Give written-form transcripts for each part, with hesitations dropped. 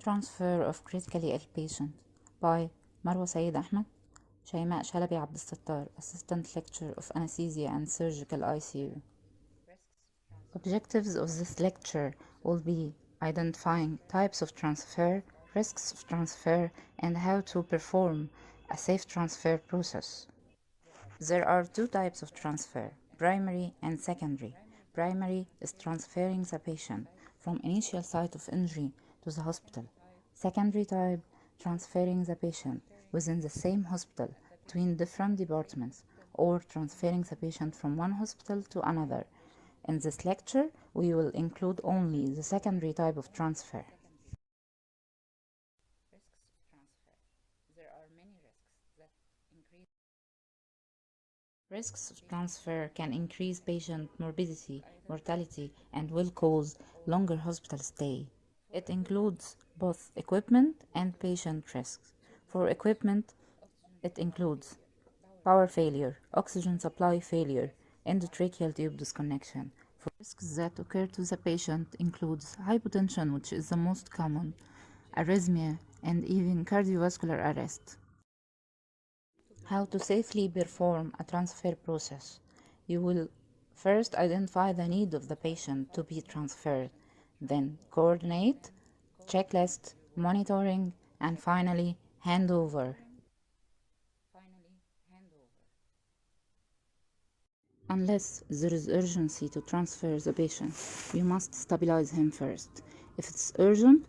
Transfer of Critically Ill Patient by Marwa Ahmed, Shimaa Shalaby Abdulsattar, Assistant Lecturer of Anesthesia and Surgical ICU. Objectives of this lecture will be identifying types of transfer, risks of transfer, and how to perform a safe transfer process. There are two types of transfer, primary and secondary. Primary is transferring the patient from initial site of injury to the hospital. Secondary type, transferring the patient within the same hospital between different departments or transferring the patient from one hospital to another. In this lecture, we will include only the secondary type of transfer. Risks of transfer. There are many risks that increase. Risks of transfer can increase patient morbidity, mortality, and will cause longer hospital stay. It includes both equipment and patient risks. For equipment, it includes power failure, oxygen supply failure, endotracheal tube disconnection. For risks that occur to the patient includes hypotension, which is the most common, arrhythmia, and even cardiovascular arrest. How to safely perform a transfer process. You will first identify the need of the patient to be transferred, then coordinate, checklist, monitoring, and finally handover. Unless there is urgency to transfer the patient, you must stabilize him first. If it's urgent,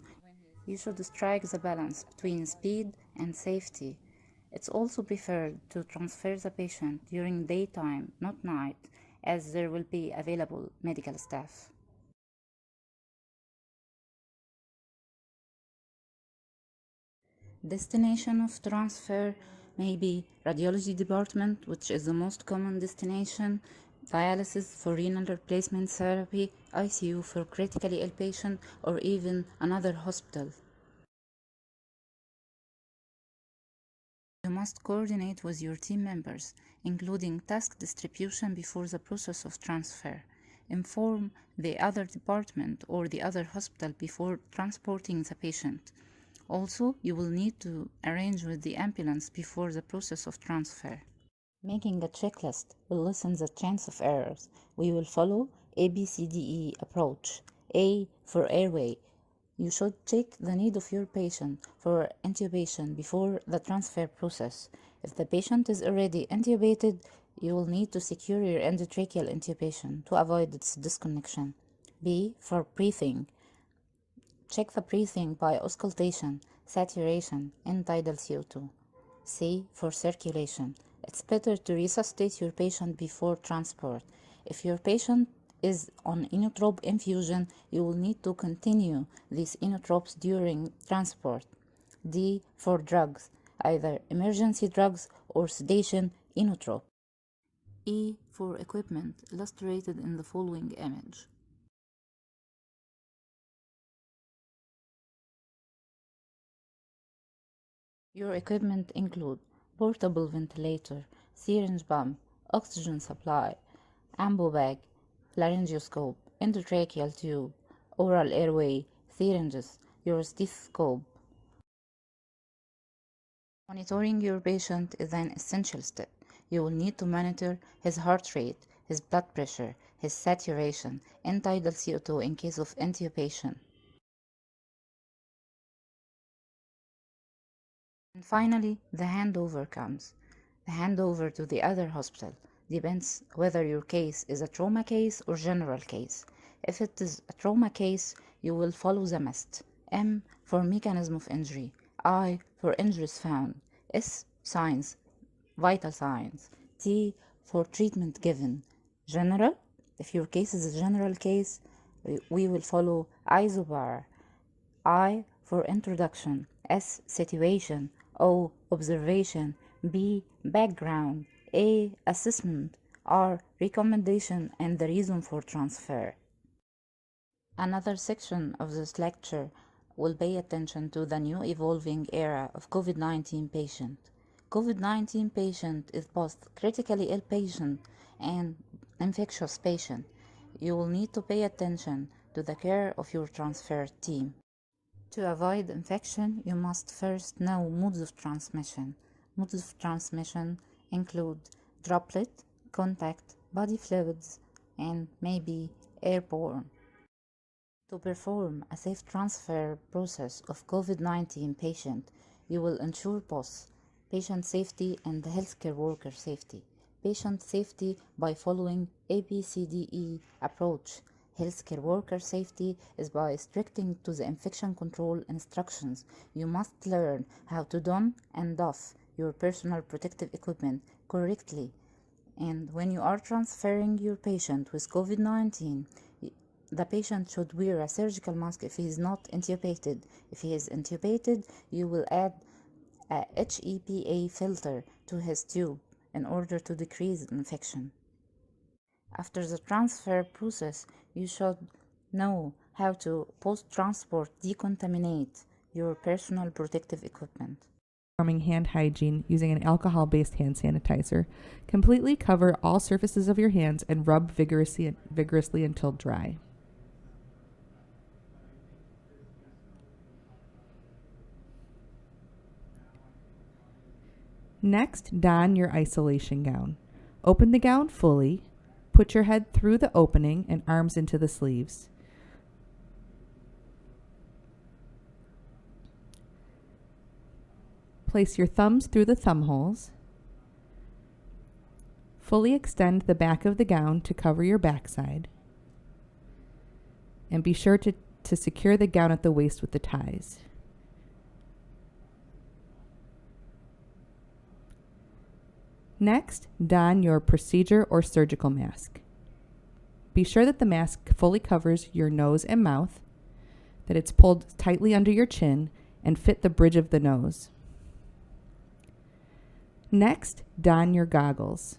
you should strike the balance between speed and safety. It's also preferred to transfer the patient during daytime, not night, as there will be available medical staff. Destination of transfer may be radiology department, which is the most common destination, dialysis for renal replacement therapy, ICU for critically ill patient, or even another hospital. You must coordinate with your team members, including task distribution before the process of transfer. Inform the other department or the other hospital before transporting the patient. Also, you will need to arrange with the ambulance before the process of transfer. Making a checklist will lessen the chance of errors. We will follow ABCDE approach. A for airway. You should check the need of your patient for intubation before the transfer process. If the patient is already intubated, you will need to secure your endotracheal intubation to avoid its disconnection. B for breathing. Check the breathing by auscultation, saturation, and tidal CO2. C for circulation. It's better to resuscitate your patient before transport. If your patient is on inotrope infusion, you will need to continue these inotropes during transport. D for drugs, either emergency drugs or sedation inotrope. E for equipment, illustrated in the following image. Your equipment include portable ventilator, syringe pump, oxygen supply, ambu bag, laryngoscope, endotracheal tube, oral airway, syringes, your stethoscope. Monitoring your patient is an essential step. You will need to monitor his heart rate, his blood pressure, his saturation, and tidal CO2 in case of intubation. And finally, the handover comes. The handover to the other hospital depends whether your case is a trauma case or general case. If it is a trauma case, you will follow the MIST. M for mechanism of injury, I for injuries found, S signs, vital signs, T for treatment given. General, if your case is a general case, we will follow isobar. I for introduction, S situation, O observation, B background, A assessment, R recommendation and the reason for transfer. Another section of this lecture will pay attention to the new evolving era of COVID-19 patient. COVID-19 patient is both critically ill patient and infectious patient. You will need to pay attention to the care of your transfer team. To avoid infection, you must first know modes of transmission. Modes of transmission include droplet, contact, body fluids, and maybe airborne. To perform a safe transfer process of COVID-19 patient, you will ensure both patient safety and healthcare worker safety. Patient safety by following ABCDE approach. Healthcare worker safety is by sticking to the infection control instructions. You must learn how to don and doff your personal protective equipment correctly. And when you are transferring your patient with COVID-19, the patient should wear a surgical mask if he is not intubated. If he is intubated, you will add a HEPA filter to his tube in order to decrease infection. After the transfer process, you should know how to post-transport decontaminate your personal protective equipment. Performing hand hygiene using an alcohol-based hand sanitizer. Completely cover all surfaces of your hands and rub vigorously until dry. Next, don your isolation gown. Open the gown fully. Put your head through the opening and arms into the sleeves. Place your thumbs through the thumb holes. Fully extend the back of the gown to cover your backside. And be sure to secure the gown at the waist with the ties. Next, don your procedure or surgical mask. Be sure that the mask fully covers your nose and mouth, that it's pulled tightly under your chin, and fit the bridge of the nose. Next, don your goggles.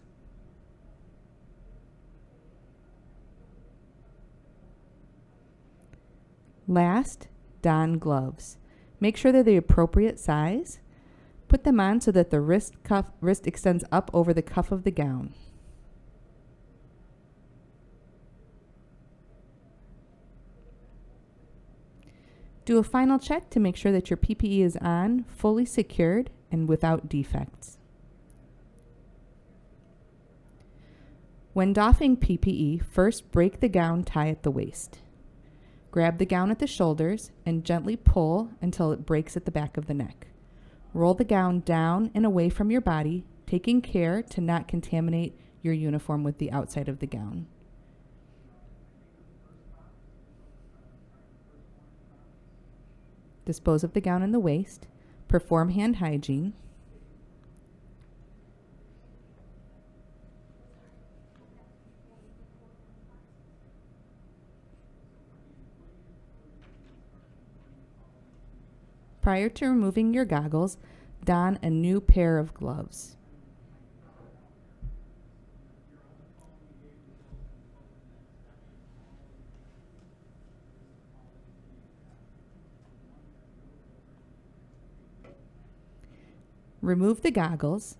Last, don gloves. Make sure they're the appropriate size. Put them on so that the wrist extends up over the cuff of the gown. Do a final check to make sure that your PPE is on, fully secured, and without defects. When doffing PPE, first break the gown tie at the waist. Grab the gown at the shoulders and gently pull until it breaks at the back of the neck. Roll the gown down and away from your body, taking care to not contaminate your uniform with the outside of the gown. Dispose of the gown in the waist. Perform hand hygiene. Prior to removing your goggles, don a new pair of gloves. Remove the goggles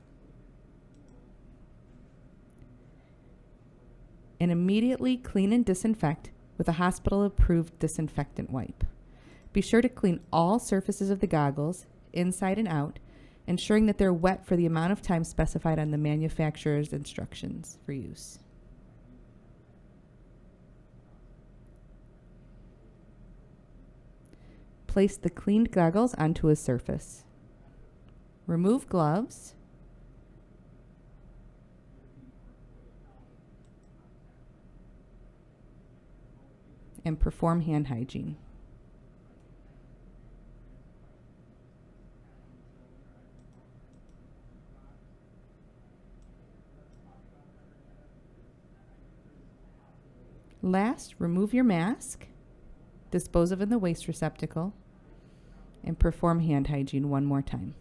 and immediately clean and disinfect with a hospital-approved disinfectant wipe. Be sure to clean all surfaces of the goggles, inside and out, ensuring that they're wet for the amount of time specified on the manufacturer's instructions for use. Place the cleaned goggles onto a surface. Remove gloves. And perform hand hygiene. Last, remove your mask, dispose of in the waste receptacle, and perform hand hygiene one more time.